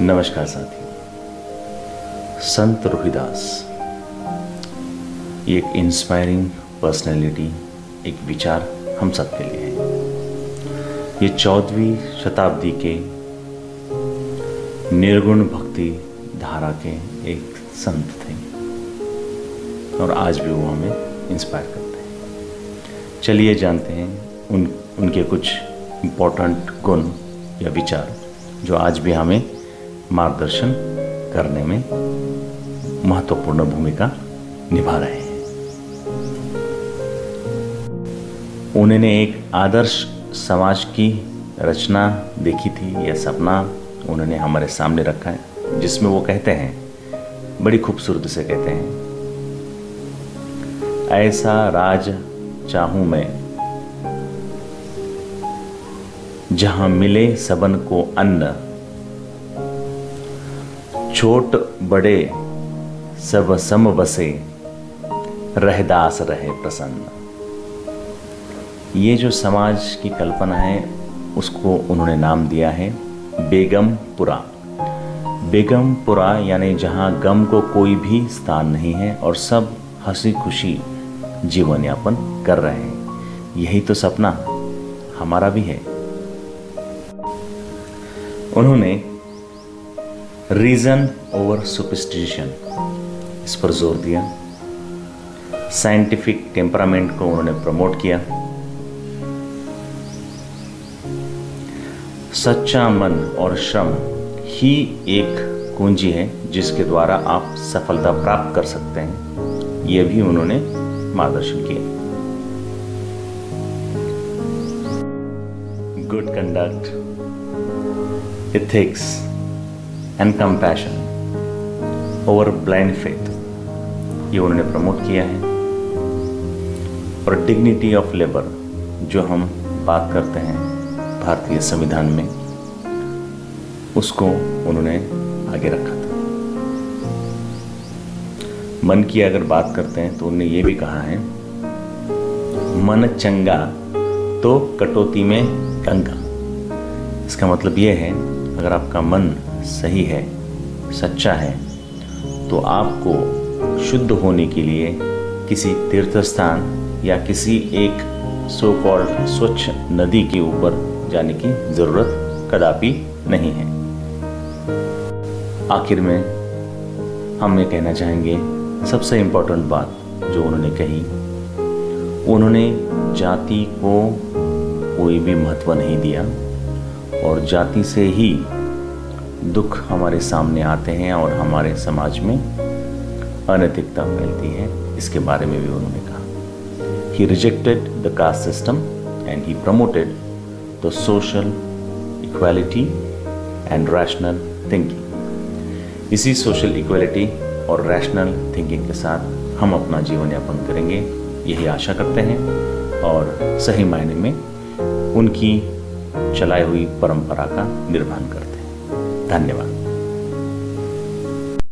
नमस्कार साथियों। संत रोहिदास एक इंस्पायरिंग पर्सनैलिटी, एक विचार हम सबके लिए है। ये 14वीं शताब्दी के निर्गुण भक्ति धारा के एक संत थे और आज भी वो हमें इंस्पायर करते हैं। चलिए जानते हैं उनके कुछ इम्पोर्टेंट गुण या विचार जो आज भी हमें मार्गदर्शन करने में महत्वपूर्ण भूमिका निभा रहे हैं। उन्होंने एक आदर्श समाज की रचना देखी थी, यह सपना उन्होंने हमारे सामने रखा है, जिसमें वो कहते हैं, बड़ी खूबसूरती से कहते हैं, ऐसा राज चाहूं मैं जहां मिले सबन को अन्न, छोट बड़े सब सम बसे, रहदास रहे प्रसन्न। ये जो समाज की कल्पना है उसको उन्होंने नाम दिया है बेगमपुरा। बेगमपुरा यानी जहाँ गम को कोई भी स्थान नहीं है और सब हंसी खुशी जीवन यापन कर रहे हैं। यही तो सपना हमारा भी है। उन्होंने रीजन ओवर सुपरस्टिशन इस पर जोर दिया। साइंटिफिक टेम्परामेंट को उन्होंने प्रमोट किया। सच्चा मन और श्रम ही एक कुंजी है जिसके द्वारा आप सफलता प्राप्त कर सकते हैं, यह भी उन्होंने मार्गदर्शन किया। Good conduct, ethics and compassion over blind faith, ये उन्होंने प्रमोट किया है। और डिग्निटी ऑफ लेबर जो हम बात करते हैं भारतीय संविधान में, उसको उन्होंने आगे रखा था। मन की अगर बात करते हैं तो उन्होंने ये भी कहा है, मन चंगा तो कटौती में गंगा। इसका मतलब ये है, अगर आपका मन सही है, सच्चा है, तो आपको शुद्ध होने के लिए किसी तीर्थ स्थान या किसी एक सो कॉल्ड स्वच्छ नदी के ऊपर जाने की जरूरत कदापि नहीं है। आखिर में हम ये कहना चाहेंगे, सबसे इम्पोर्टेंट बात जो उन्होंने कही, उन्होंने जाति को कोई भी महत्व नहीं दिया और जाति से ही दुख हमारे सामने आते हैं और हमारे समाज में अनैतिकता फैलती है। इसके बारे में भी उन्होंने कहा। He rejected the caste system and he promoted the social equality and rational thinking. इसी सोशल इक्वालिटी और रैशनल थिंकिंग के साथ हम अपना जीवन यापन करेंगे, यही आशा करते हैं और सही मायने में उनकी चलाई हुई परंपरा का निर्वहन करते हैं। धन्यवाद।